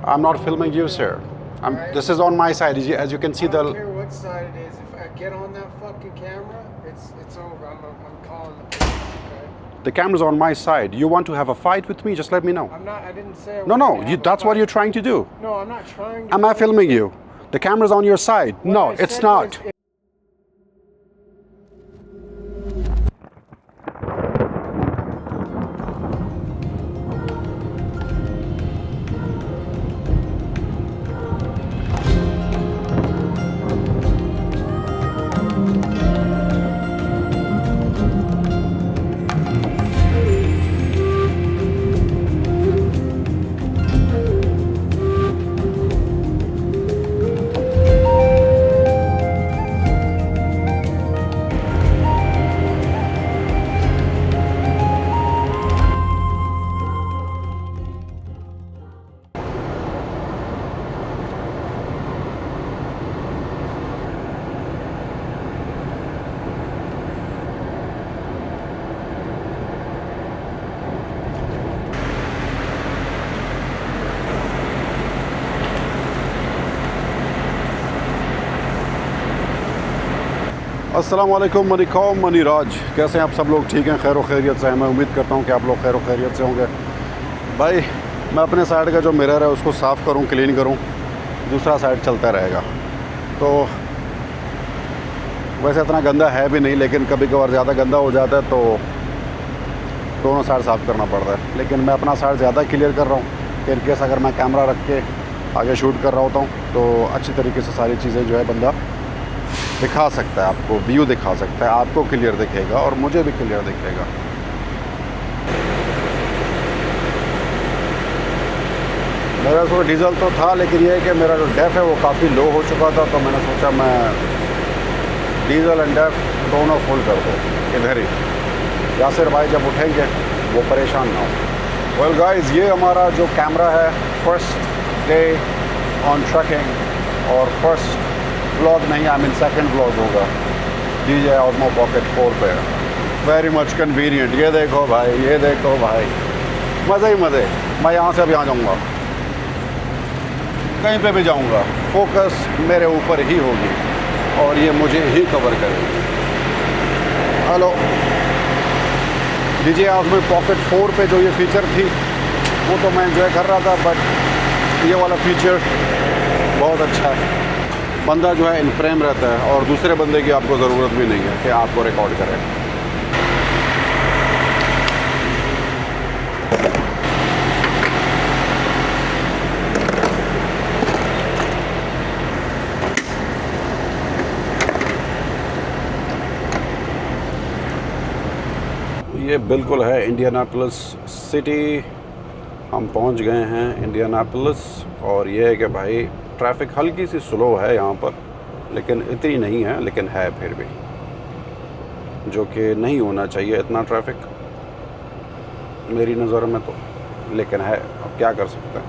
I'm not filming you, sir. Alright. This is on my side. As you can see, I don't care what side it is. If I get on that fucking camera, it's over. I'm calling the police. Okay. the camera's on my side. You want to have a fight with me? Just let me know. I'm not. I didn't say. I No, was no. gonna have a That's what fight. you're trying to do. No, I'm not trying to. Am I filming you? The camera's on your side. What No, I it's said not. was, अस्सलाम वालेकुम money कौम money राज, कैसे हैं आप सब लोग? ठीक हैं, खैर खैरियत से हैं। मैं उम्मीद करता हूं कि आप लोग खैर खैरियत से होंगे। भाई मैं अपने साइड का जो मिरर है उसको साफ़ करूं, क्लीन करूं, दूसरा साइड चलता रहेगा। तो वैसे इतना गंदा है भी नहीं, लेकिन कभी कभार ज़्यादा गंदा हो जाता है तो दोनों साइड साफ़ करना पड़ता है। लेकिन मैं अपना साइड ज़्यादा क्लियर कर रहा हूँ कि इनकेस अगर मैं कैमरा रख के आगे शूट कर रहा होता हूँ तो अच्छी तरीके से सारी चीज़ें जो है बंदा दिखा सकता है, आपको व्यू दिखा सकता है, आपको क्लियर दिखेगा और मुझे भी क्लियर दिखेगा। मेरा तो डीजल तो था, लेकिन ये है कि मेरा जो डेफ है वो काफ़ी लो हो चुका था, तो मैंने सोचा मैं डीजल एंड डेफ दोनों फुल कर दूँ इधर ही। यासिर भाई जब उठेंगे वो परेशान ना हो। वेल गाइस, ये हमारा जो कैमरा है फर्स्ट डे ऑन ट्रैकिंग, और फर्स्ट व्लॉग नहीं, आई मीन सेकंड व्लॉग होगा DJI Osmo Pocket 4 पे। Very much convenient. ये देखो भाई, ये देखो भाई, मज़े ही मज़े। मैं यहाँ से अभी आ जाऊँगा, कहीं पे भी जाऊँगा, फोकस मेरे ऊपर ही होगी और ये मुझे ही कवर करेगी। हेलो, DJI Osmo Pocket 4 पे जो ये फ़ीचर थी वो तो मैं एंजॉय कर रहा था, बट ये वाला फ़ीचर बहुत अच्छा है। बंदा जो है इन फ्रेम रहता है और दूसरे बंदे की आपको ज़रूरत भी नहीं है कि आपको रिकॉर्ड करें। ये बिल्कुल है इंडियानापोलिस सिटी। हम पहुंच गए हैं इंडियानापोलिस, और ये है कि भाई ट्रैफिक हल्की सी स्लो है यहाँ पर, लेकिन इतनी नहीं है, लेकिन है फिर भी, जो कि नहीं होना चाहिए इतना ट्रैफिक मेरी नज़र में तो, लेकिन है, अब क्या कर सकते हैं।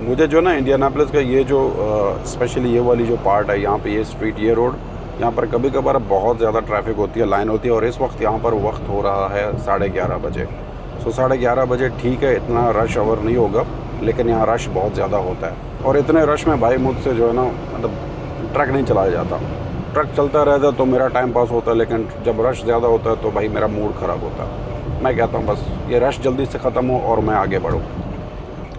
मुझे जो ना इंडियानापोलिस का ये जो स्पेशली ये वाली जो पार्ट है, यहाँ पे ये स्ट्रीट, ये रोड, यहाँ पर कभी कभार बहुत ज़्यादा ट्रैफिक होती है, लाइन होती है, और इस वक्त यहाँ पर वक्त हो रहा है 11:30 बजे। सो 11:30 बजे ठीक है, इतना रश आवर नहीं होगा, लेकिन यहाँ रश बहुत ज़्यादा होता है। और इतने रश में भाई मुझसे जो है ना, मतलब ट्रक नहीं चलाया जाता। ट्रक चलता रहता तो मेरा टाइम पास होता, लेकिन जब रश ज़्यादा होता है तो भाई मेरा मूड ख़राब होता है। मैं कहता हूँ बस ये रश जल्दी से ख़त्म हो और मैं आगे बढ़ूँ,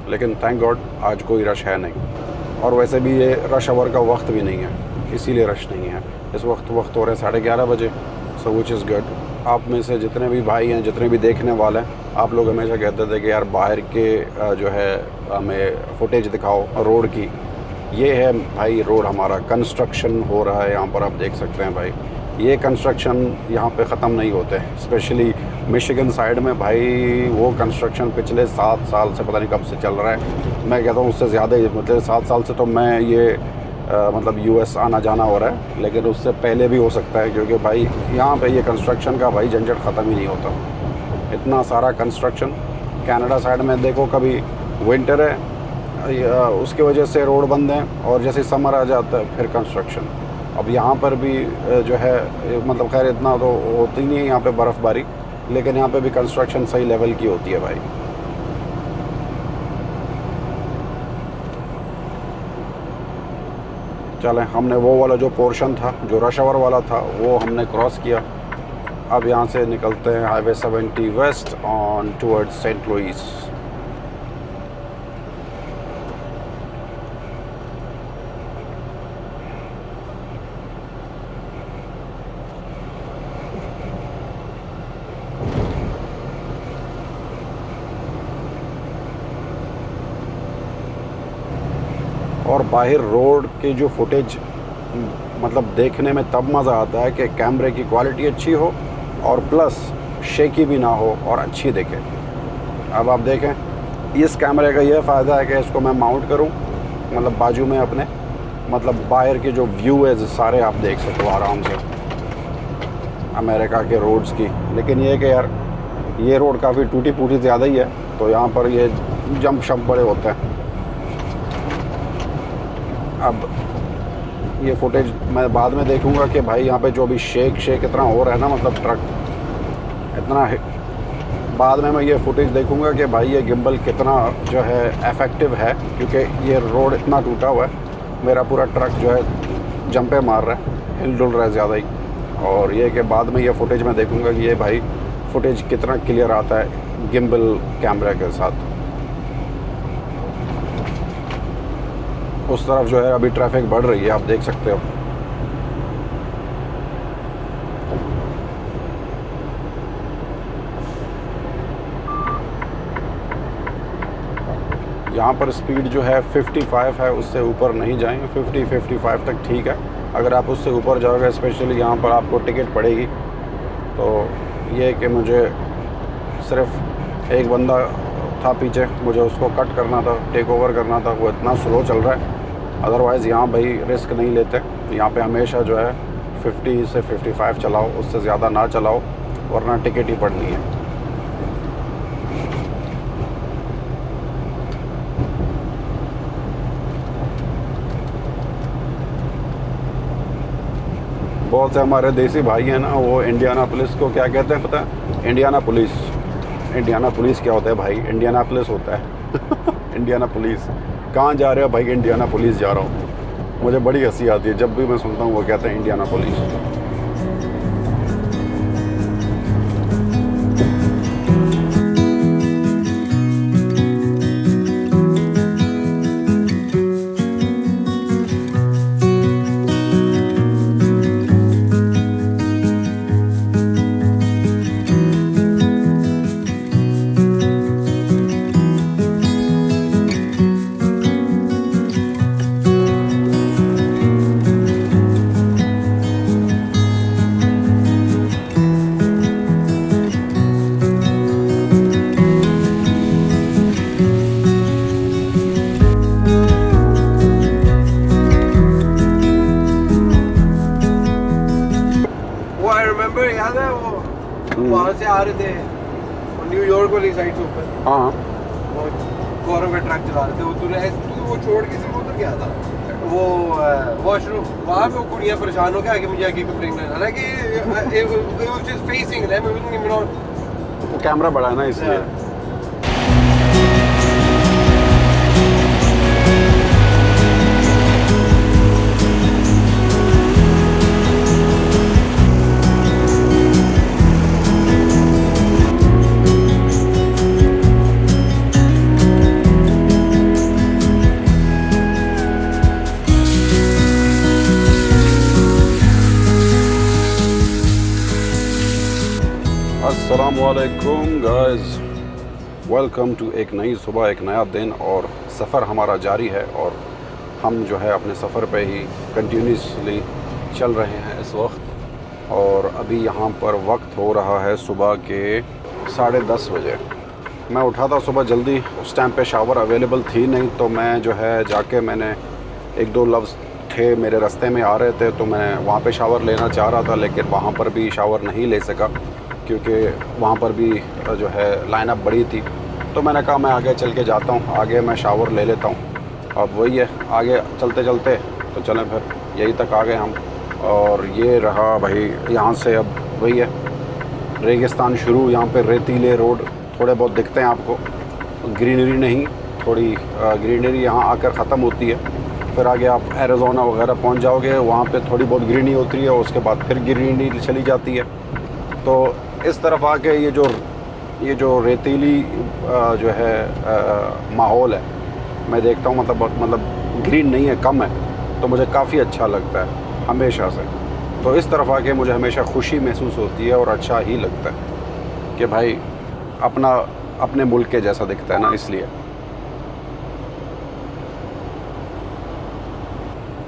लेकिन थैंक गॉड आज कोई रश है नहीं। और वैसे भी ये रश आवर का वक्त भी नहीं है, इसीलिए रश नहीं है। इस वक्त हो रहे 11:30 बजे, सो विच इज़ गुड। आप में से जितने भी भाई हैं, जितने भी देखने वाले हैं, आप लोग हमेशा कहते थे कि यार बाहर के जो है हमें फुटेज दिखाओ रोड की। ये है भाई रोड हमारा, कंस्ट्रक्शन हो रहा है यहाँ पर, आप देख सकते हैं भाई। ये कंस्ट्रक्शन यहाँ पे ख़त्म नहीं होते, स्पेशली मिशिगन साइड में भाई। वो कंस्ट्रक्शन पिछले 7 साल से पता नहीं कब से चल रहा है। मैं कहता हूँ उससे ज़्यादा ही, मतलब 7 साल से तो मैं ये मतलब US आना जाना हो रहा है, लेकिन उससे पहले भी हो सकता है, क्योंकि भाई यहाँ पे ये कंस्ट्रक्शन का भाई झंझट ख़त्म ही नहीं होता। इतना सारा कंस्ट्रक्शन। कनाडा साइड में देखो, कभी विंटर है उसकी वजह से रोड बंद हैं, और जैसे समर आ जाता है फिर कंस्ट्रक्शन। अब यहाँ पर भी जो है मतलब खैर इतना तो होती नहीं है यहाँ पे बर्फ़बारी, लेकिन यहाँ पे भी कंस्ट्रक्शन सही लेवल की होती है भाई। चलें, हमने वो वाला जो पोर्शन था जो रश आवर वाला था वो हमने क्रॉस किया। अब यहाँ से निकलते हैं highway 70 west on towards Saint Louis. और बाहर रोड की जो फुटेज मतलब देखने में तब मज़ा आता है कि कैमरे की क्वालिटी अच्छी हो और प्लस शेकी भी ना हो और अच्छी दिखे। अब आप देखें, इस कैमरे का यह फ़ायदा है कि इसको मैं माउंट करूं मतलब बाजू में अपने, मतलब बाहर के जो व्यू है सारे आप देख सकते हो आराम से अमेरिका के रोड्स की। लेकिन ये है कि यार ये रोड काफ़ी टूटी फूटी ज़्यादा ही है, तो यहाँ पर ये जंप शंप बड़े होते हैं। अब ये फुटेज मैं बाद में देखूंगा कि भाई यहाँ पे जो भी शेक इतना हो रहा है ना, मतलब ट्रक इतना है, बाद में मैं ये फुटेज देखूंगा कि भाई ये गिम्बल कितना जो है इफ़ेक्टिव है, क्योंकि ये रोड इतना टूटा हुआ है, मेरा पूरा ट्रक जो है जंपे मार रहा है, हिल डुल रहा है ज़्यादा ही। और ये कि बाद में ये फुटेज मैं देखूंगा कि ये भाई फुटेज कितना क्लियर आता है गिम्बल कैमरा के साथ। उस तरफ जो है अभी ट्रैफिक बढ़ रही है, आप देख सकते हो। यहाँ पर स्पीड जो है 55 है, उससे ऊपर नहीं जाएंगे। 50-55 तक ठीक है। अगर आप उससे ऊपर जाओगे, स्पेशली यहाँ पर आपको टिकट पड़ेगी। तो ये कि मुझे सिर्फ एक बंदा था पीछे, मुझे उसको कट करना था, टेक ओवर करना था, वो इतना स्लो चल रहा है। अदरवाइज़ यहाँ भाई रिस्क नहीं लेते, यहाँ पे हमेशा जो है 50 से 55 चलाओ, उससे ज़्यादा ना चलाओ वरना टिकट ही पड़नी है। बहुत से हमारे देसी भाई हैं ना, वो इंडियाना पुलिस को क्या कहते हैं पता है? इंडियाना पुलिस क्या होता है भाई? इंडियानापोलिस होता है। इंडियाना पुलिस कहाँ जा रहे हो भाई? इंडियाना पुलिस जा रहा हूँ। मुझे बड़ी हंसी आती है जब भी मैं सुनता हूँ वो कहते हैं इंडियाना पुलिस। याद है वो वहाँ से आ रहे थे न्यूयॉर्क वाली साइड से ऊपर, हाँ वो गौरव का ट्रक चला रहे थे, वो तूने वो छोड़ के सिर्फ उधर गया था वो वॉशरूम, वहाँ पे वो कुड़ियाँ परेशान हो गया कि मुझे आगे कंप्लेंट है, हालांकि फेसिंग वो कैमरा बड़ा है ना इसलिए। अस्सलामुअलैकुम गाइस, वेलकम टू एक नई सुबह, एक नया दिन। और सफ़र हमारा जारी है और हम जो है अपने सफ़र पे ही कंटिन्यूसली चल रहे हैं इस वक्त। और अभी यहाँ पर वक्त हो रहा है सुबह के 10:30 बजे। मैं उठा था सुबह जल्दी, उस टाइम पे शावर अवेलेबल थी नहीं, तो मैं जो है जाके मैंने एक दो लफ्ज़ थे मेरे रास्ते में आ रहे थे, तो मैं वहाँ पे शावर लेना चाह रहा था, लेकिन वहाँ पर भी शावर नहीं ले सका क्योंकि वहाँ पर भी जो है लाइनअप बड़ी थी। तो मैंने कहा मैं आगे चल के जाता हूँ, आगे मैं शावर ले लेता हूँ। अब वही है, आगे चलते चलते तो चलें फिर यहीं तक आ गए हम। और ये रहा भाई, यहाँ से अब वही है रेगिस्तान शुरू। यहाँ पे रेतीले रोड थोड़े बहुत दिखते हैं आपको, ग्रीनरी नहीं, थोड़ी ग्रीनरी यहाँ आकर ख़त्म होती है। फिर आगे आप एरिज़ोना वगैरह पहुँच जाओगे, वहाँ पे थोड़ी बहुत ग्रीनरी होती है, उसके बाद फिर ग्रीनरी चली जाती है। तो इस तरफ आके ये जो रेतीली जो है माहौल है, मैं देखता हूँ, मतलब ग्रीन नहीं है, कम है, तो मुझे काफ़ी अच्छा लगता है हमेशा से। तो इस तरफ आके मुझे हमेशा खुशी महसूस होती है और अच्छा ही लगता है कि भाई अपने मुल्क के जैसा दिखता है ना, इसलिए।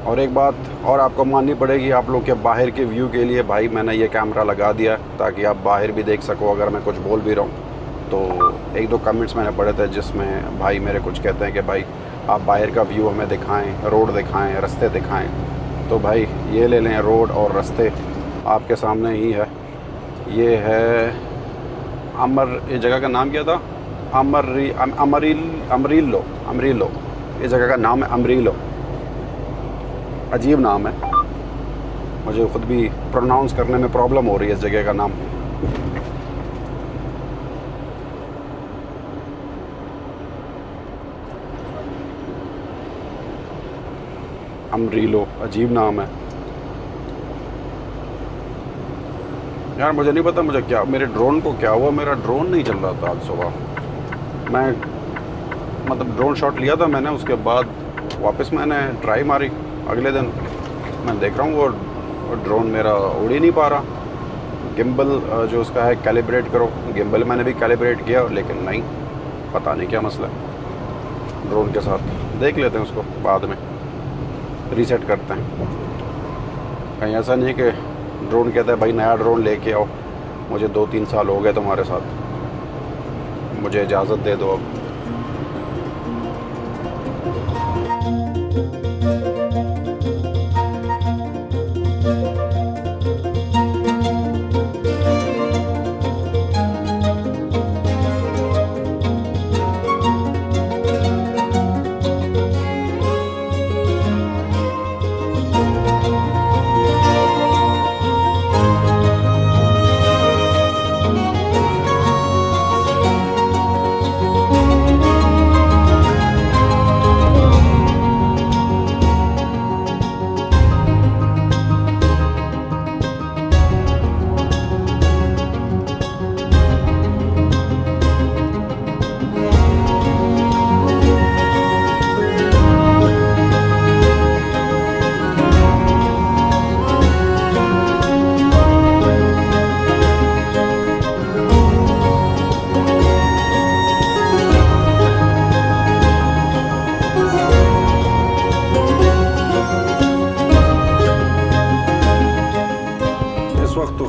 और एक बात और आपको माननी पड़ेगी, आप लोग के बाहर के व्यू के लिए भाई मैंने ये कैमरा लगा दिया ताकि आप बाहर भी देख सको अगर मैं कुछ बोल भी रहा हूँ। तो एक दो कमेंट्स मैंने पढ़े थे जिसमें भाई मेरे कुछ कहते हैं कि भाई आप बाहर का व्यू हमें दिखाएं, रोड दिखाएं, रास्ते दिखाएं। तो भाई ये ले लें, रोड और रास्ते आपके सामने ही है। ये है ये जगह का नाम क्या था? अमरीलो। ये जगह का नाम है अमरीलो। अजीब नाम है, मुझे ख़ुद भी प्रोनाउंस करने में प्रॉब्लम हो रही है इस जगह का नाम। अमरीलो अजीब नाम है यार। मुझे नहीं पता मुझे क्या, मेरे ड्रोन को क्या हुआ, मेरा ड्रोन नहीं चल रहा था आज सुबह। मैं मतलब ड्रोन शॉट लिया था मैंने, उसके बाद वापस मैंने ट्राई मारी अगले दिन, मैं देख रहा हूँ वो ड्रोन मेरा उड़ ही नहीं पा रहा। गिम्बल जो उसका है कैलिब्रेट करो, गिम्बल मैंने भी कैलिब्रेट किया लेकिन नहीं, पता नहीं क्या मसला है ड्रोन के साथ। देख लेते हैं उसको बाद में, रीसेट करते हैं। कहीं ऐसा नहीं है कि ड्रोन कहता है भाई नया ड्रोन लेके आओ, मुझे 2-3 साल हो गए तुम्हारे साथ, मुझे इजाज़त दे दो अब।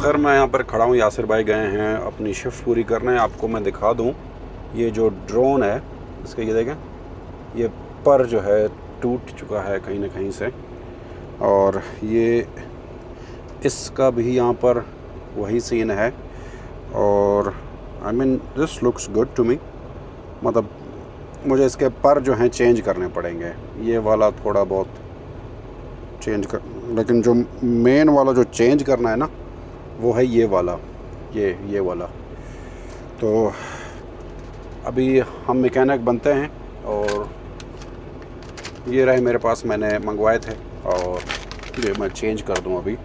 खैर मैं यहाँ पर खड़ा हूँ, यासिर भाई गए हैं अपनी शिफ्ट पूरी करने। आपको मैं दिखा दूँ, ये जो ड्रोन है इसका, ये देखें, ये पर जो है टूट चुका है कहीं ना कहीं से, और ये इसका भी यहाँ पर वही सीन है। और I mean this looks good to me, मतलब मुझे इसके पर जो हैं चेंज करने पड़ेंगे, ये वाला थोड़ा बहुत चेंज कर, लेकिन जो मेन वाला जो चेंज करना है ना वो है ये वाला, ये वाला। तो अभी हम मैकेनिक बनते हैं, और ये रहे मेरे पास, मैंने मंगवाए थे और ये मैं चेंज कर दूं अभी।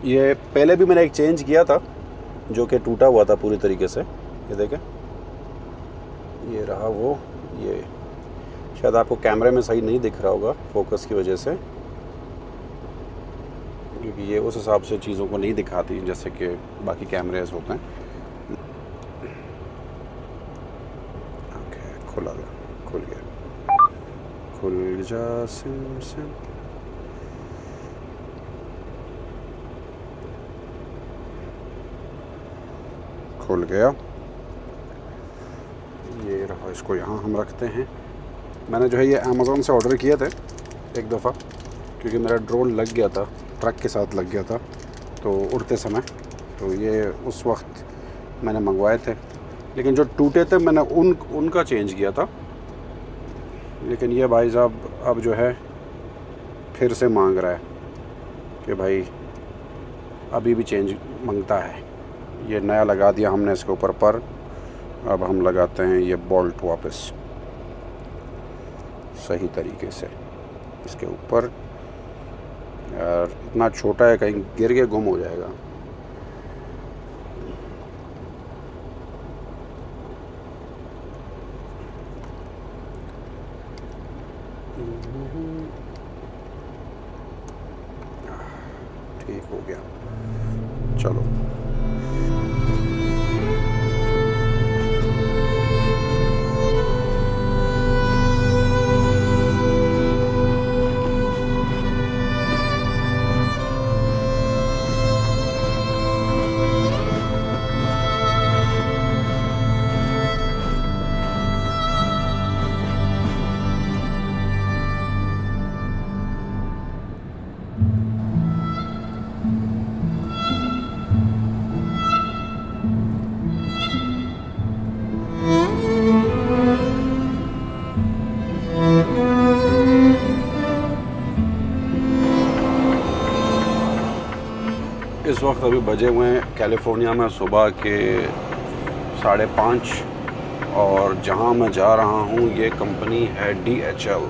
ये पहले भी मैंने एक चेंज किया था जो कि टूटा हुआ था पूरी तरीके से, ये देखें, ये रहा वो। ये शायद आपको कैमरे में सही नहीं दिख रहा होगा फोकस की वजह से, क्योंकि ये उस हिसाब से चीज़ों को नहीं दिखाती जैसे कि बाकी कैमरेज होते हैं। ओके, खुल गया, खुल जा सिम सिम। खुल गया, ये रहा। इसको यहाँ हम रखते हैं। मैंने जो है ये अमेज़ॉन से ऑर्डर किए थे एक दफ़ा, क्योंकि मेरा ड्रोन लग गया था, ट्रक के साथ लग गया था तो उड़ते समय, तो ये उस वक्त मैंने मंगवाए थे। लेकिन जो टूटे थे मैंने उनका चेंज किया था। लेकिन ये भाई साहब अब जो है फिर से मांग रहा है कि भाई अभी भी चेंज मांगता है। ये नया लगा दिया हमने इसके ऊपर पर। अब हम लगाते हैं ये बोल्ट वापस सही तरीके से इसके ऊपर। यार इतना छोटा है, कहीं गिर के गुम हो जाएगा। ठीक हो गया, चलो। इस वक्त अभी बजे हुए हैं कैलिफोर्निया में सुबह के 5:30 और जहां मैं जा रहा हूं ये कंपनी है DHL।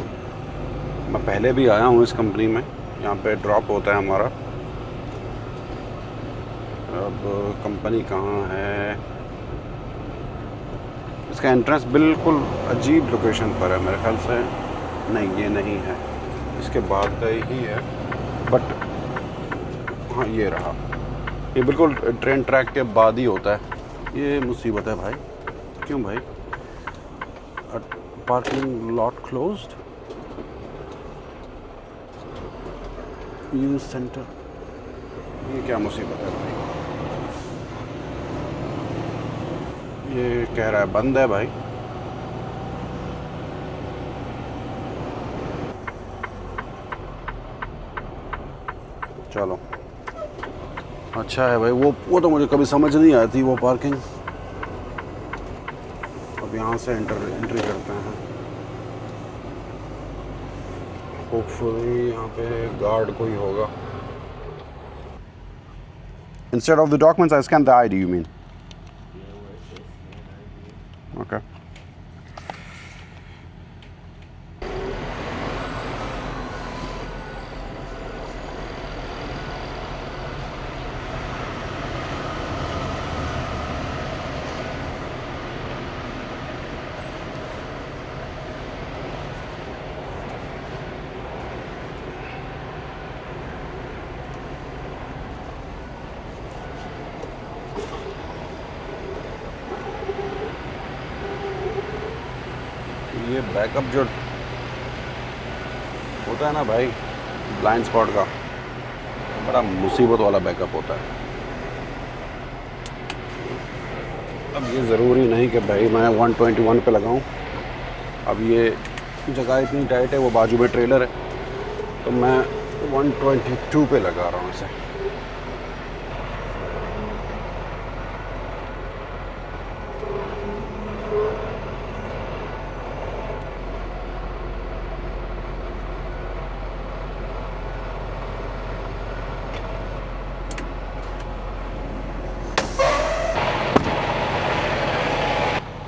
मैं पहले भी आया हूं इस कंपनी में, यहां पे ड्रॉप होता है हमारा। अब कंपनी कहाँ है? इसका एंट्रेंस बिल्कुल अजीब लोकेशन पर है मेरे ख्याल से। नहीं, ये नहीं है, इसके बाद ही है, बट हाँ ये रहा। ये बिल्कुल ट्रेन ट्रैक के बाद ही होता है। ये मुसीबत है भाई। क्यों भाई? Parking lot closed. News centre, ये क्या मुसीबत है भाई? ये कह रहा है बंद है भाई। चलो अच्छा है भाई। वो तो मुझे कभी समझ नहीं आई थी वो पार्किंग। अब यहाँ से एंट्री करते हैं। होपफुली यहाँ पे गार्ड कोई होगा। Instead of the documents, I scan the ID, you mean? Okay. ये बैकअप जो होता है ना भाई ब्लाइंड स्पॉट का, बड़ा मुसीबत वाला बैकअप होता है। अब ये ज़रूरी नहीं कि भाई मैं 121 पे लगाऊं। अब ये जगह इतनी टाइट है, वो बाजू में ट्रेलर है, तो मैं 122 पे लगा रहा हूँ इसे।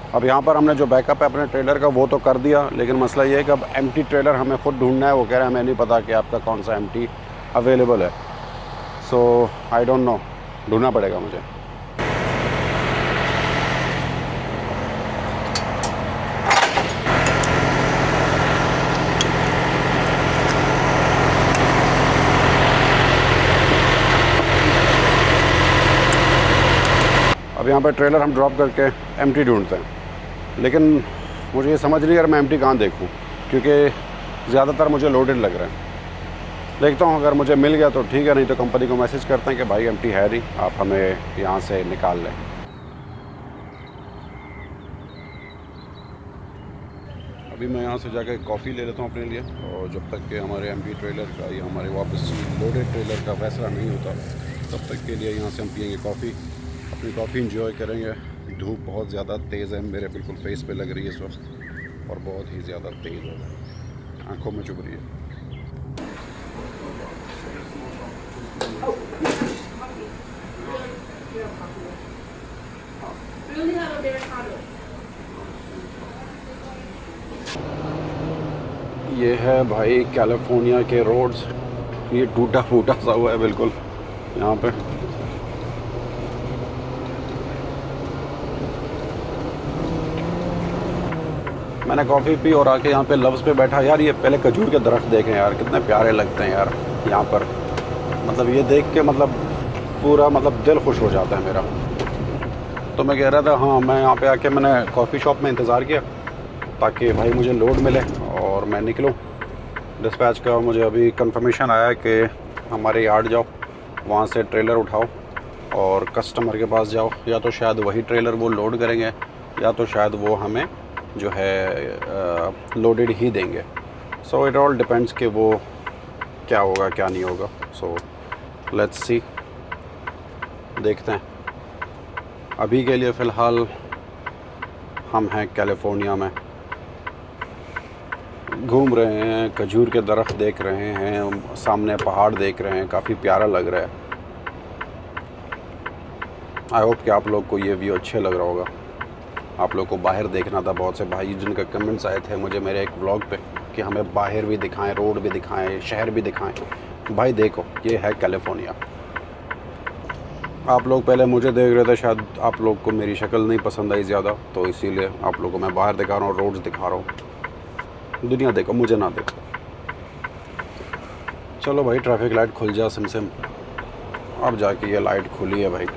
अब यहाँ पर हमने जो बैकअप है अपने ट्रेलर का वो तो कर दिया, लेकिन मसला ये है कि अब एम्प्टी ट्रेलर हमें ख़ुद ढूंढना है। वो कह रहा है हमें नहीं पता कि आपका कौन सा एम्प्टी अवेलेबल है, सो आई डोंट नो, ढूंढना पड़ेगा मुझे। अब यहाँ पर ट्रेलर हम ड्रॉप करके एम्प्टी ढूंढते हैं, लेकिन मुझे ये समझ नहीं आ रहा मैं एम्प्टी कहाँ देखूँ, क्योंकि ज़्यादातर मुझे लोडेड लग रहा है। देखता हूँ, अगर मुझे मिल गया तो ठीक है, नहीं तो कंपनी को मैसेज करते हैं कि भाई एम्प्टी है नहीं, आप हमें यहाँ से निकाल लें। अभी मैं यहाँ से जाकर कॉफ़ी ले लेता हूँ अपने लिए, और जब तक कि हमारे एम्प्टी ट्रेलर का या हमारे वापस लोडेड ट्रेलर का फैसला नहीं होता तब तक के लिए यहाँ से हम पियेंगे कॉफ़ी, अपनी कॉफ़ी इंजॉय करेंगे। धूप बहुत ज़्यादा तेज़ है, मेरे बिल्कुल फेस पे लग रही है इस वक्त, और बहुत ही ज़्यादा तेज़ हो रहा है, आँखों में चुभ रही है। We only have Americano. ये है भाई कैलिफोर्निया के रोड्स, ये टूटा फूटा सा हुआ है बिल्कुल यहाँ पे। मैंने कॉफ़ी पी और आके यहाँ पे लव्स पे बैठा। यार ये पहले खजूर के दरख्त देखें यार, कितने प्यारे लगते हैं यार यहाँ पर। मतलब ये देख के मतलब पूरा मतलब दिल खुश हो जाता है मेरा। तो मैं कह रहा था हाँ, मैं यहाँ पे आके मैंने कॉफ़ी शॉप में इंतज़ार किया ताकि भाई मुझे लोड मिले और मैं निकलूँ। डिस्पैच का मुझे अभी कंफर्मेशन आया कि हमारे यार्ड जाओ, वहाँ से ट्रेलर उठाओ और कस्टमर के पास जाओ। या तो शायद वही ट्रेलर वो लोड करेंगे या तो शायद वो हमें जो है लोडेड ही देंगे। सो इट ऑल डिपेंड्स कि वो क्या होगा क्या नहीं होगा। सो लेट्स सी, देखते हैं। अभी के लिए फ़िलहाल हम हैं कैलिफोर्निया में, घूम रहे हैं, खजूर के दरख्त देख रहे हैं, सामने पहाड़ देख रहे हैं, काफ़ी प्यारा लग रहा है। आई होप कि आप लोग को ये व्यू अच्छे लग रहा होगा। आप लोग को बाहर देखना था, बहुत से भाई जिनका कमेंट्स आए थे मुझे मेरे एक व्लॉग पे कि हमें बाहर भी दिखाएं, रोड भी दिखाएं, शहर भी दिखाएं। भाई देखो, ये है कैलिफोर्निया। आप लोग पहले मुझे देख रहे थे, शायद आप लोग को मेरी शक्ल नहीं पसंद आई ज़्यादा, तो इसीलिए आप लोगों को मैं बाहर दिखा रहा हूँ, रोड्स दिखा रहा हूँ। दुनिया देखो, मुझे ना देखो। चलो भाई, ट्रैफिक लाइट खुल जा सिम। अब जाके ये लाइट खुली है भाई।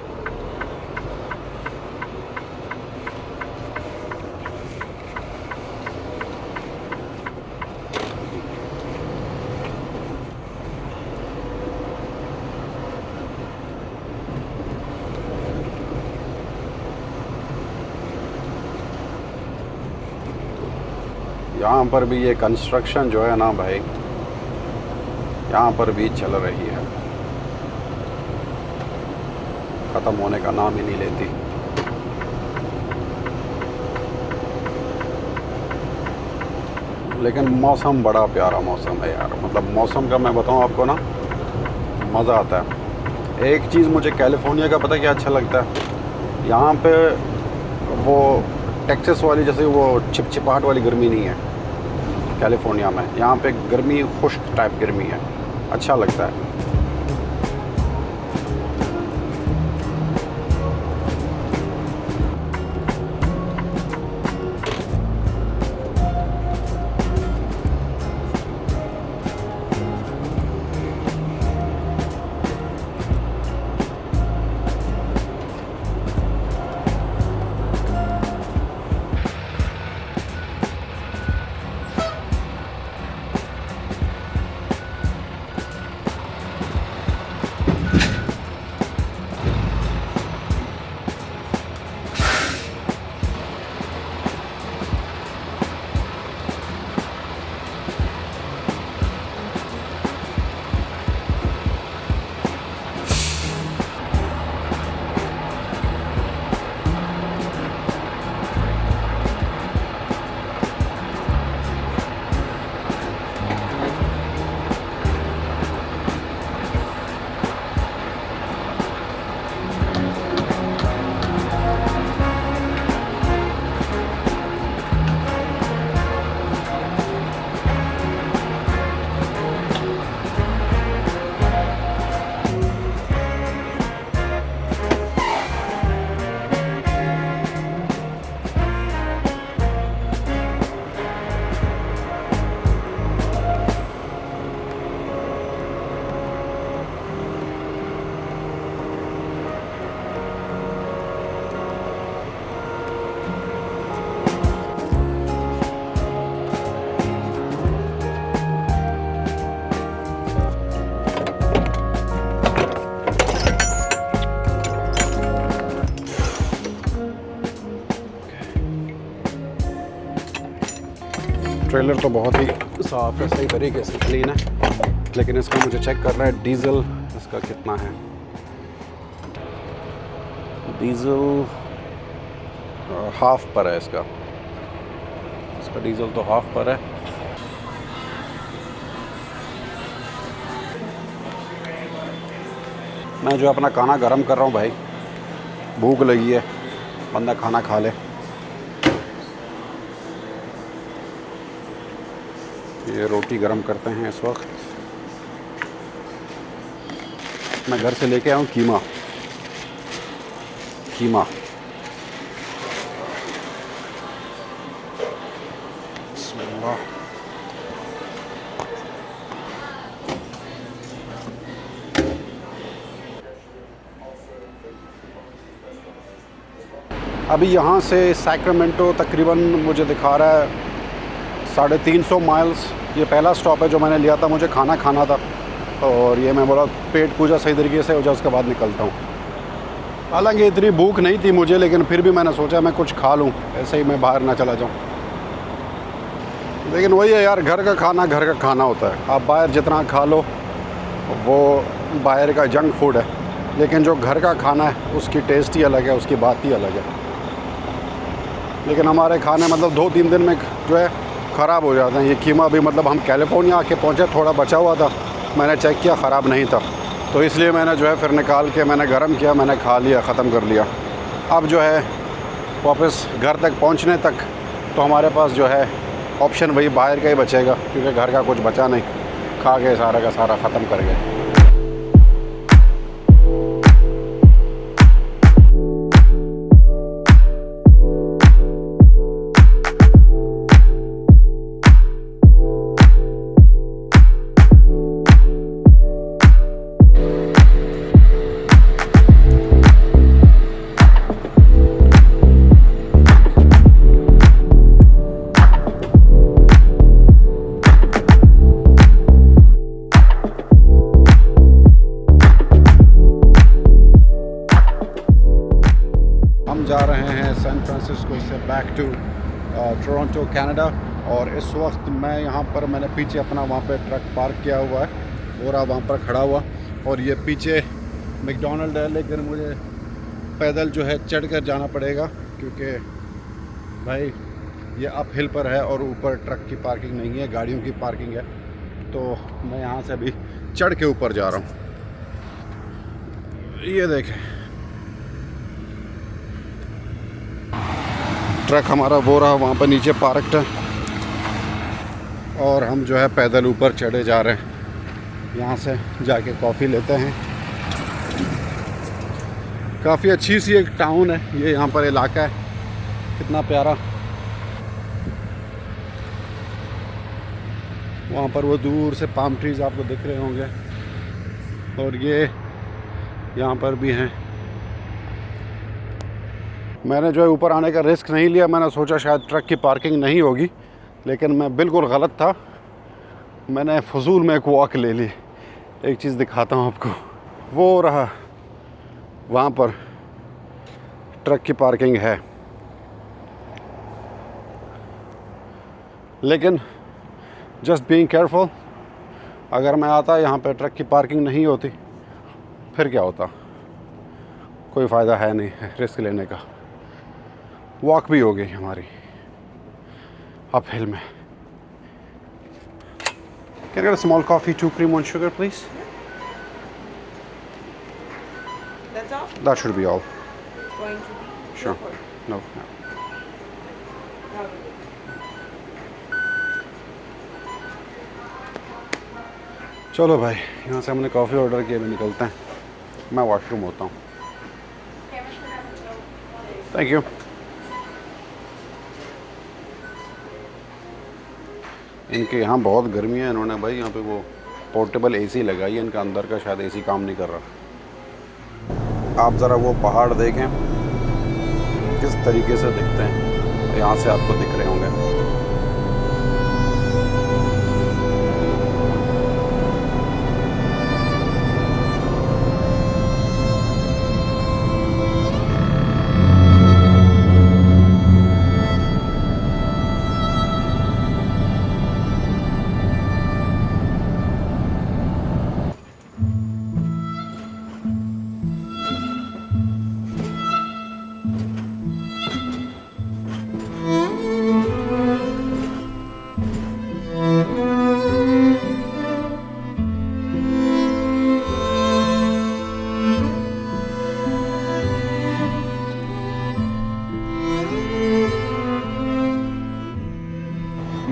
यहाँ पर भी ये कंस्ट्रक्शन जो है ना भाई, यहाँ पर भी चल रही है, ख़त्म होने का नाम ही नहीं लेती। लेकिन मौसम बड़ा प्यारा मौसम है यार। मतलब मौसम का मैं बताऊँ आपको ना, मज़ा आता है। एक चीज़ मुझे कैलिफोर्निया का पता क्या अच्छा लगता है, यहाँ पे वो टेक्सास वाली जैसे वो चिपचिपाहट वाली गर्मी नहीं है कैलिफोर्निया में। यहाँ पे गर्मी खुश्क टाइप गर्मी है, अच्छा लगता है। ट्रेलर तो बहुत ही साफ़ है, सही तरीके से क्लीन है, लेकिन इसका मुझे चेक करना है डीज़ल इसका कितना है। डीज़ल हाफ पर है इसका डीज़ल तो हाफ पर है। मैं जो अपना खाना गर्म कर रहा हूँ भाई, भूख लगी है, बंदा खाना खा ले। ये रोटी गरम करते हैं इस वक्त। मैं घर से लेके आया हूँ कीमा। बिस्मिल्लाह। अभी यहाँ से सैक्रामेंटो तकरीबन मुझे दिखा रहा है 350 माइल्स। ये पहला स्टॉप है जो मैंने लिया था, मुझे खाना खाना था और ये मैं बोला पेट पूजा सही तरीके से हो जाए उसके बाद निकलता हूँ। हालांकि इतनी भूख नहीं थी मुझे, लेकिन फिर भी मैंने सोचा मैं कुछ खा लूँ, ऐसे ही मैं बाहर ना चला जाऊँ। लेकिन वही है यार, घर का खाना होता है। आप बाहर जितना खा लो वो बाहर का जंक फूड है, लेकिन जो घर का खाना है उसकी टेस्ट ही अलग है, उसकी बात ही अलग है। लेकिन हमारे खाने मतलब 2-3 दिन में जो है ख़राब हो जाते हैं। ये कीमा भी मतलब हम कैलिफोर्निया आके पहुँचे, थोड़ा बचा हुआ था, मैंने चेक किया ख़राब नहीं था, तो इसलिए मैंने जो है फिर निकाल के मैंने गर्म किया, मैंने खा लिया, ख़त्म कर लिया। अब जो है वापस घर तक पहुंचने तक तो हमारे पास जो है ऑप्शन वही बाहर का ही बचेगा, क्योंकि घर का कुछ बचा नहीं, खा के सारा का सारा ख़त्म कर गए। जा रहे हैं सैन फ्रांसिस्को से बैक टू टोरंटो कनाडा। और इस वक्त मैं यहाँ पर, मैंने पीछे अपना वहाँ पे ट्रक पार्क किया हुआ है और वहाँ पर खड़ा हुआ, और ये पीछे मैकडॉनल्ड है, लेकिन मुझे पैदल जो है चढ़ कर जाना पड़ेगा, क्योंकि भाई ये अप हिल पर है और ऊपर ट्रक की पार्किंग नहीं है, गाड़ियों की पार्किंग है। तो मैं यहाँ से अभी चढ़ के ऊपर जा रहा हूँ। ये देखें ट्रक हमारा वो रहा वहाँ पर नीचे पार्कड है, और हम जो है पैदल ऊपर चढ़े जा रहे हैं। यहाँ से जाके कॉफ़ी लेते हैं। काफ़ी अच्छी सी एक टाउन है ये, यहाँ पर इलाका है, कितना प्यारा। वहाँ पर वो दूर से पाम ट्रीज़ आपको दिख रहे होंगे, और ये यहाँ पर भी हैं। मैंने जो है ऊपर आने का रिस्क नहीं लिया, मैंने सोचा शायद ट्रक की पार्किंग नहीं होगी, लेकिन मैं बिल्कुल गलत था, मैंने फजूल में एक वॉक ले ली। एक चीज़ दिखाता हूँ आपको, वो रहा वहाँ पर ट्रक की पार्किंग है, लेकिन जस्ट बीइंग केयरफुल, अगर मैं आता यहाँ पे ट्रक की पार्किंग नहीं होती फिर क्या होता। कोई फ़ायदा है नहीं रिस्क लेने का। वॉक भी हो गई हमारी अप हिल में। Can I get a small coffee, 2 cream, 1 sugar, please? That's all? That should be all. Going to be? Sure. Go for it. No. चलो भाई, यहाँ से हमने कॉफ़ी ऑर्डर किया, भी निकलते हैं। मैं वॉशरूम होता हूँ। Thank you. इनके यहाँ बहुत गर्मी है, इन्होंने भाई यहाँ पे वो पोर्टेबल एसी लगाई है, इनका अंदर का शायद एसी काम नहीं कर रहा। आप ज़रा वो पहाड़ देखें किस तरीके से दिखते हैं, यहाँ से आपको दिख रहे होंगे।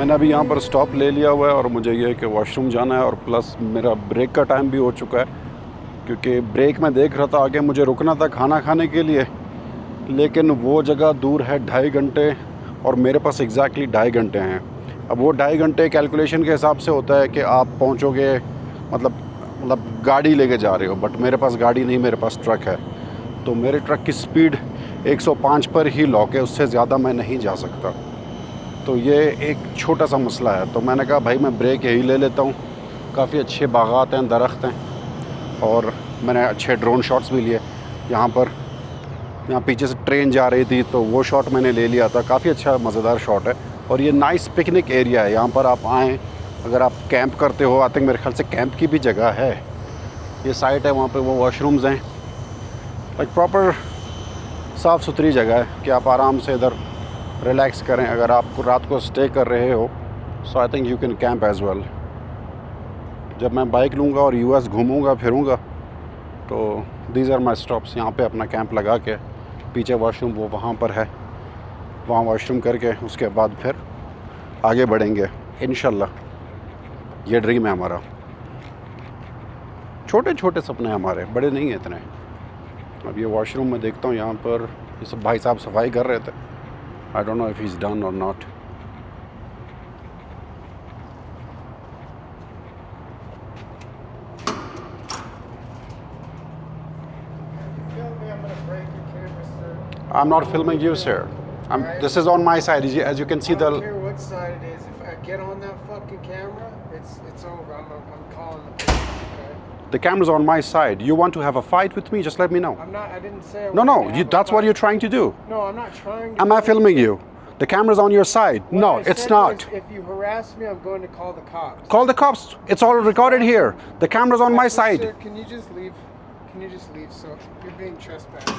मैंने अभी यहाँ पर स्टॉप ले लिया हुआ है और मुझे ये है कि वॉशरूम जाना है और प्लस मेरा ब्रेक का टाइम भी हो चुका है, क्योंकि ब्रेक में देख रहा था आगे मुझे रुकना था खाना खाने के लिए, लेकिन वो जगह दूर है 2.5 घंटे और मेरे पास एग्जैक्टली 2.5 घंटे हैं। अब वो 2.5 घंटे कैलकुलेशन के हिसाब से होता है कि आप पहुँचोगे मतलब गाड़ी लेके जा रहे हो, बट मेरे पास गाड़ी नहीं, मेरे पास ट्रक है। तो मेरे ट्रक की स्पीड 105 पर ही लॉक है, उससे ज़्यादा मैं नहीं जा सकता। तो ये एक छोटा सा मसला है। तो मैंने कहा भाई मैं ब्रेक यही ले लेता हूँ। काफ़ी अच्छे बागात हैं, दरख्त हैं और मैंने अच्छे ड्रोन शॉट्स भी लिए। यहाँ पीछे से ट्रेन जा रही थी तो वो शॉट मैंने ले लिया था। काफ़ी अच्छा मज़ेदार शॉट है और ये नाइस पिकनिक एरिया है। यहाँ पर आप आएँ, अगर आप कैंप करते हो, आई थिंक मेरे ख्याल से कैंप की भी जगह है। ये साइट है, वहाँ पे वो वॉशरूम्स हैं, एक प्रॉपर साफ़ सुथरी जगह है कि आप आराम से इधर रिलैक्स करें। अगर आप रात को स्टे कर रहे हो so I think you can camp as well. जब मैं बाइक लूँगा और यूएस घूमूँगा फिरूँगा तो दीज आर माई स्टॉप्स। यहाँ पे अपना कैंप लगा के, पीछे वॉशरूम वो वहाँ पर है, वहाँ वॉशरूम करके उसके बाद फिर आगे बढ़ेंगे इंशाल्लाह। ये ड्रीम है हमारा। छोटे छोटे सपने हैं हमारे, बड़े नहीं हैं इतने। अब ये वॉशरूम में देखता हूँ, यहाँ पर ये सब भाई साहब सफाई कर रहे थे। I don't know if he is done और not. I'm not filming you, sir. This is on my side. As you can see, I don't care what side it is. If I get on that fucking camera, it's over. I'm calling the police. Okay? the camera's on my side. You want to have a fight with me? Just let me know. I'm not. I didn't say. I No, wanted no. to have a That's what fight. you're trying to do. No, I'm not trying to. Am I filming you? The camera's on your side. What No, I it's said not. was, if you harass me, I'm going to call the cops. Call the cops. It's all recorded here. The camera's on my side. Sir, can you just leave? Can you just leave? So you're being trespassed.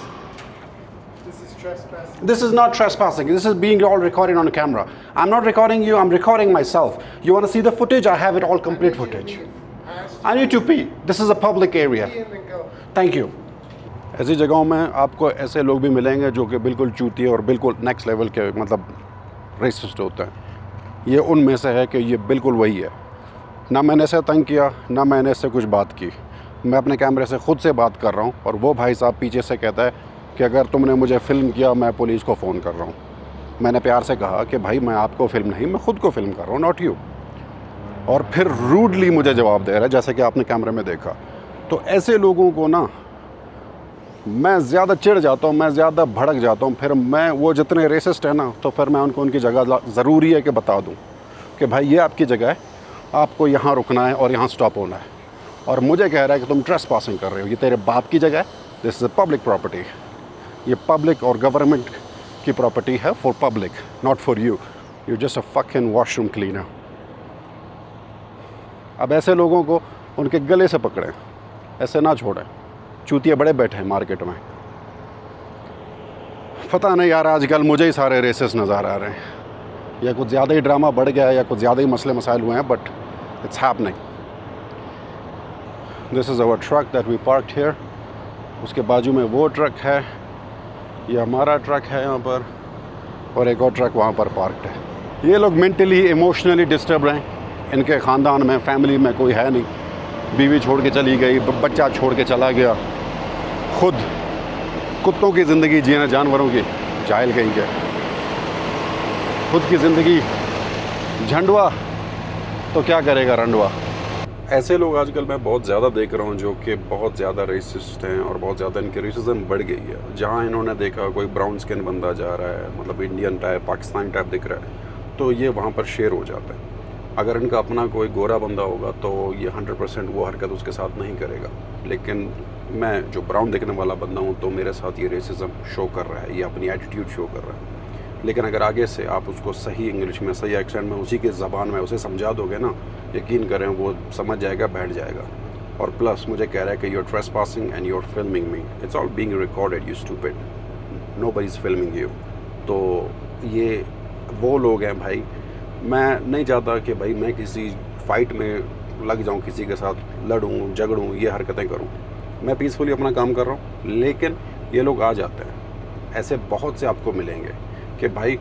This is trespassing. This is not trespassing. This is being all recorded on camera. I'm not recording you. I'm recording myself. You want to see the footage? I have it all complete footage. I need to pee. This is a public area. Pee and then go. Thank you. ऐसी जगहों में आपको ऐसे लोग भी मिलेंगे जो कि बिल्कुल चूतिए और बिल्कुल नेक्स्ट लेवल के मतलब रेसिस्ट होते हैं। ये उनमें से है कि ये बिल्कुल वही है। ना मैंने इसे तंग किया, ना मैंने इससे कुछ बात की। मैं अपने कैमरे से ख़ुद से बात कर रहा हूँ और वो भाई साहब पीछे से कहता है कि अगर तुमने मुझे फ़िल्म किया मैं पुलिस को फ़ोन कर रहा हूँ। मैंने प्यार से कहा कि भाई मैं आपको फ़िल्म नहीं, मैं ख़ुद को फ़िल्म कर रहा हूँ, नॉट यू। और फिर रूडली मुझे जवाब दे रहा है, जैसे कि आपने कैमरे में देखा। तो ऐसे लोगों को ना मैं ज़्यादा चिढ़ जाता हूँ, मैं ज़्यादा भड़क जाता हूँ। फिर मैं वो जितने रेसिस्ट है ना, तो फिर मैं उनको उनकी जगह ज़रूरी है कि बता दूँ कि भाई ये आपकी जगह है, आपको यहाँ रुकना है और यहाँ स्टॉप होना है। और मुझे कह रहा है कि तुम ट्रेसपासिंग कर रहे हो, ये तेरे बाप की जगह है, this is a public property. ये पब्लिक और गवर्नमेंट की प्रॉपर्टी है, for public, not for you. You just a fucking washroom cleaner. अब ऐसे लोगों को उनके गले से पकड़ें, ऐसे ना छोड़ें। चूतिया बड़े बैठे हैं मार्केट में। पता नहीं यार, आजकल मुझे ही सारे रेसेस नज़र आ रहे हैं। या कुछ ज़्यादा ही ड्रामा बढ़ गया है या कुछ ज़्यादा ही मसले मसाइल हुए हैं, but it's happening. This is our truck that we parked here. उसके बाजू में वो ट्रक है, ये हमारा ट्रक है यहाँ पर, और एक और ट्रक वहाँ पर पार्क्ड है। ये लोग मेंटली इमोशनली डिस्टर्ब हैं। इनके ख़ानदान में, फैमिली में कोई है नहीं। बीवी छोड़ के चली गई, बच्चा छोड़ के चला गया, खुद कुत्तों की ज़िंदगी जीना, जानवरों की, जाहिल कहीं के। खुद की ज़िंदगी झंडवा तो क्या करेगा रंडवा। ऐसे लोग आजकल मैं बहुत ज़्यादा देख रहा हूँ जो कि बहुत ज़्यादा रेसिस्ट हैं और बहुत ज़्यादा इनकी रेसिज्म बढ़ गई है। जहाँ इन्होंने देखा कोई ब्राउन स्किन बंदा जा रहा है, मतलब इंडियन टाइप, पाकिस्तानी टाइप दिख रहा है, तो ये वहाँ पर शेर हो जाता है। अगर इनका अपना कोई गोरा बंदा होगा तो ये 100% वो हरकत उसके साथ नहीं करेगा। लेकिन मैं जो ब्राउन दिखने वाला बंदा हूँ तो मेरे साथ ये रेसिज्म शो कर रहा है, ये अपनी एटीट्यूड शो कर रहा है। लेकिन अगर आगे से आप उसको सही इंग्लिश में, सही एक्सेंट में, उसी के ज़बान में उसे समझा दोगे ना, यकीन करें वो समझ जाएगा, बैठ जाएगा। और प्लस मुझे कह रहा है कि you are trespassing and you are filming me, it's all being recorded, you stupid, nobody is filming you. तो ये वो लोग हैं भाई। मैं नहीं चाहता कि भाई मैं किसी फ़ाइट में लग जाऊं, किसी के साथ लड़ूं, झगड़ूं, ये हरकतें करूं। मैं पीसफुली अपना काम कर रहा हूं, लेकिन ये लोग आ जाते हैं। ऐसे बहुत से आपको मिलेंगे कि भाई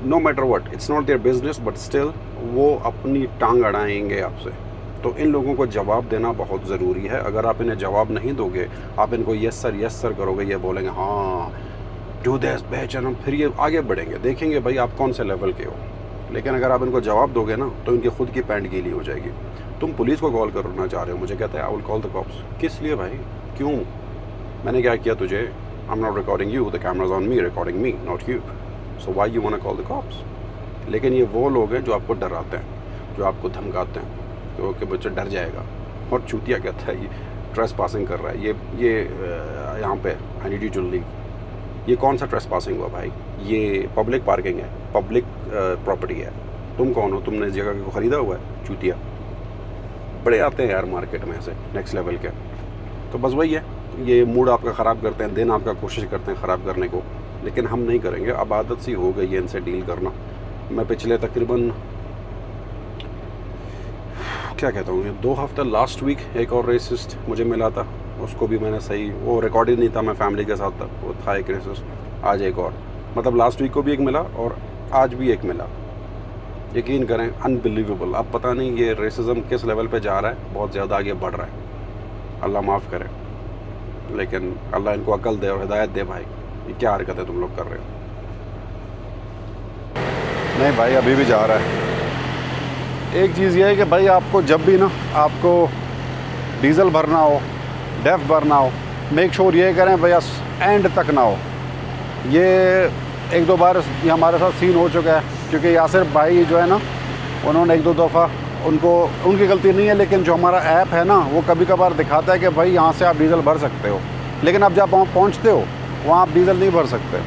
no matter what, it's not their business, but still वो अपनी टांग अड़ाएंगे आपसे। तो इन लोगों को जवाब देना बहुत ज़रूरी है। अगर आप इन्हें जवाब नहीं दोगे, आप इनको यस सर करोगे, ये बोलेंगे हाँ डू दिस बेचन, फिर ये आगे बढ़ेंगे, देखेंगे भाई आप कौन से लेवल के हो। लेकिन अगर आप इनको जवाब दोगे ना तो इनकी खुद की पैंट गीली हो जाएगी। तुम पुलिस को कॉल करना चाह रहे हो, मुझे कहता है I will call the cops. किस लिए भाई, क्यों? मैंने क्या किया तुझे? I am not recording you, the cameras on me, recording me not you, so why you want to call the cops? लेकिन ये वो लोग हैं जो आपको डराते हैं, जो आपको धमकाते हैं कि बच्चा डर जाएगा। और चूतिया कहता है ये ट्रेस पासिंग कर रहा है, ये यहाँ पे I need you to leave. ये कौन सा ट्रेस पासिंग हुआ भाई? ये पब्लिक पार्किंग है, पब्लिक प्रॉपर्टी है। तुम कौन हो? तुमने इस जगह को ख़रीदा हुआ है? चूतिया बड़े आते हैं यार मार्केट में ऐसे नेक्स्ट लेवल के। तो बस वही है, ये मूड आपका ख़राब करते हैं, दिन आपका कोशिश करते हैं ख़राब करने को, लेकिन हम नहीं करेंगे। अब आदत सी हो गई है इनसे डील करना। मैं पिछले तकरीबन क्या कहता हूँ 2 हफ्ते, लास्ट वीक एक और रेसिस्ट मुझे मिला था, उसको भी मैंने सही, वो रिकॉर्डेड नहीं था, मैं फैमिली के साथ था, वो था एक रेसिस्ट। आज एक और, मतलब लास्ट वीक को भी एक मिला और आज भी एक मिला। यकीन करें अनबिलीवेबल। अब पता नहीं ये रेसिज्म किस लेवल पे जा रहा है, बहुत ज़्यादा आगे बढ़ रहा है। अल्लाह माफ़ करे, लेकिन अल्लाह इनको अकल दे और हिदायत दे। भाई ये क्या हरकत है तुम लोग कर रहे हो? नहीं भाई अभी भी जा रहा है। एक चीज़ ये है कि भाई आपको जब भी ना आपको डीज़ल भरना हो, डेफ भरना हो, मेक श्योर ये करें भैया एंड तक ना हो। ये 1-2 बार ये हमारे साथ सीन हो चुका है, क्योंकि यासिर भाई जो है ना, उन्होंने 1-2 दफ़ा, उनकी गलती नहीं है, लेकिन जो हमारा ऐप है ना वो कभी कभार दिखाता है कि भाई यहाँ से आप डीज़ल भर सकते हो, लेकिन अब जब वहाँ पहुँचते हो वहाँ आप डीज़ल नहीं भर सकते।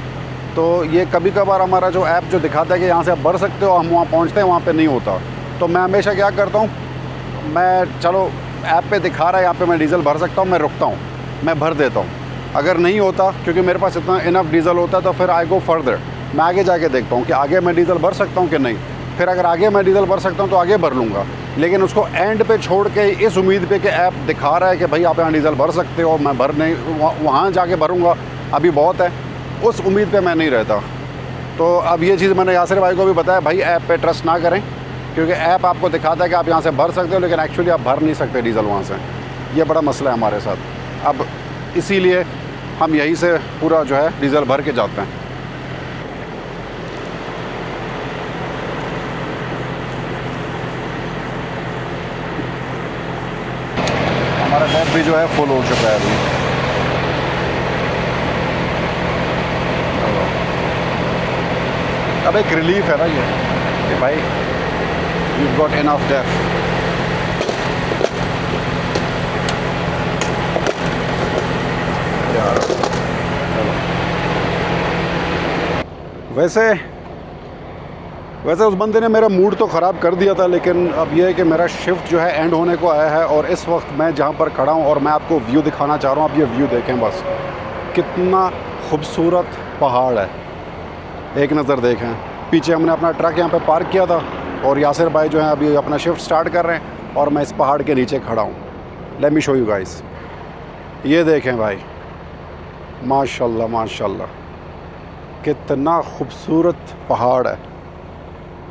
तो ये कभी कभार हमारा जो ऐप जो दिखाता है कि यहाँ से आप भर सकते हो, हम वहाँ पहुँचते हैं वहाँ पे नहीं होता। तो मैं हमेशा क्या करता हूँ, मैं चलो ऐप पे दिखा रहा है यहाँ पे मैं डीज़ल भर सकता हूँ, मैं रुकता हूँ, मैं भर देता हूँ। अगर नहीं होता, क्योंकि मेरे पास इतना इनफ डीज़ल होता है, तो फिर आई गो फर्दर, मैं आगे जाके देखता हूँ कि आगे मैं डीज़ल भर सकता हूँ कि नहीं। फिर अगर आगे मैं डीज़ल भर सकता हूँ तो आगे भर लूँगा, लेकिन उसको एंड पे छोड़ के इस उम्मीद पे कि ऐप दिखा रहा है कि भाई आप यहाँ डीज़ल भर सकते हो, मैं भर नहीं वहाँ जाके भरूँगा, अभी बहुत है, उस उम्मीद पे मैं नहीं रहता। तो अब ये चीज़ मैंने यासिर भाई को भी बताया, भाई ऐप पे ट्रस्ट ना करें, क्योंकि ऐप आपको दिखाता है कि आप यहाँ से भर सकते हो, लेकिन एक्चुअली आप भर नहीं सकते डीज़ल वहाँ से। ये बड़ा मसला है हमारे साथ। अब इसीलिए हम यहीं से पूरा जो है डीज़ल भर के जाते हैं। हमारा टैप भी जो है फुल हो चुका है अभी। अब एक रिलीफ है ना ये कि भाई you've got enough depth। यार वैसे उस बंदे ने मेरा मूड तो ख़राब कर दिया था, लेकिन अब यह है कि मेरा शिफ्ट जो है एंड होने को आया है, और इस वक्त मैं जहाँ पर खड़ा हूँ और मैं आपको व्यू दिखाना चाह रहा हूँ। आप ये व्यू देखें, बस कितना खूबसूरत पहाड़ है। एक नज़र देखें, पीछे हमने अपना ट्रक यहाँ पे पार्क किया था और यासिर भाई जो हैं अभी अपना शिफ्ट स्टार्ट कर रहे हैं, और मैं इस पहाड़ के नीचे खड़ा हूँ। Let me show you guys. ये देखें भाई, माशाल्लाह माशाल्लाह, कितना खूबसूरत पहाड़ है।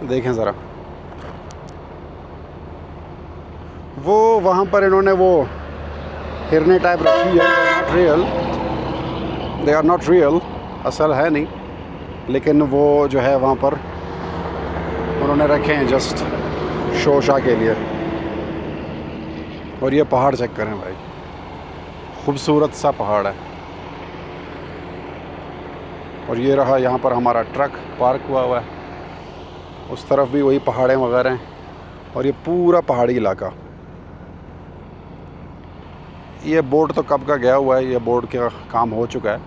देखें ज़रा, वो वहाँ पर इन्होंने वो हिरने टाइप रखी है, not real, they are not real, असल है नहीं, लेकिन वो जो है वहाँ पर उन्होंने रखे हैं जस्ट शो शा के लिए। और ये पहाड़ चेक करें भाई, खूबसूरत सा पहाड़ है। और ये रहा यहाँ पर हमारा ट्रक पार्क हुआ है, उस तरफ भी वही पहाड़ें वगैरह हैं, और ये पूरा पहाड़ी इलाका। ये बोर्ड तो कब का गया हुआ है, ये बोर्ड का काम हो चुका है,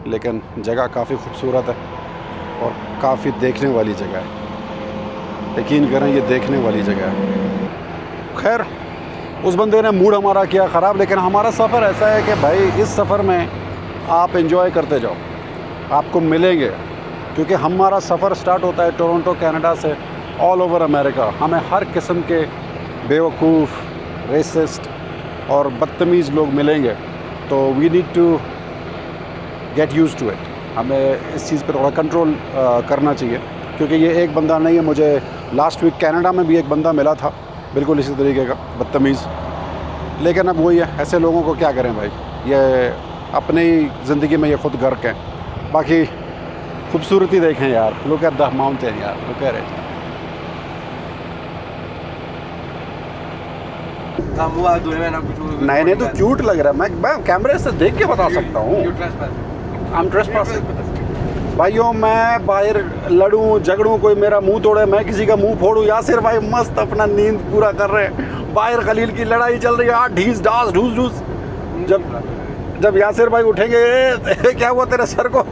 लेकिन जगह काफ़ी खूबसूरत है और काफ़ी देखने वाली जगह है। यकीन करें ये देखने वाली जगह है। खैर, उस बंदे ने मूड हमारा किया ख़राब, लेकिन हमारा सफ़र ऐसा है कि भाई इस सफ़र में आप एंजॉय करते जाओ, आपको मिलेंगे, क्योंकि हमारा सफ़र स्टार्ट होता है टोरंटो कनाडा से ऑल ओवर अमेरिका। हमें हर किस्म के बेवकूफ़, रेसिस्ट और बदतमीज़ लोग मिलेंगे, तो we need to get used to it. हमें इस चीज़ पर थोड़ा कंट्रोल करना चाहिए। क्योंकि ये एक बंदा नहीं है, मुझे लास्ट वीक कनाडा में भी एक बंदा मिला था बिल्कुल इसी तरीके का बदतमीज़। लेकिन अब वही है, ऐसे लोगों को क्या करें भाई, ये अपनी ज़िंदगी में ये खुद गर्क हैं। बाकी खूबसूरती देखें यार, लुक एट द माउंटेन यार, लुक एट इट। हाँ मुँह हाथ धोए ना कुछ नहीं नहीं, तो क्यूट लग रहा है, मैं कैमरे से देख के बता सकता हूँ। I am trespassing. भाइयों मैं बाहर लड़ूं झगड़ूं, कोई मेरा मुंह तोड़े, मैं किसी का मुंह फोड़ूं, यासिर भाई मस्त अपना नींद पूरा कर रहे हैं। बाहर खलील की लड़ाई चल रही है, ढीस ढास ढूस ढूस। जब यासिर भाई उठेंगे क्या हुआ तेरे सर को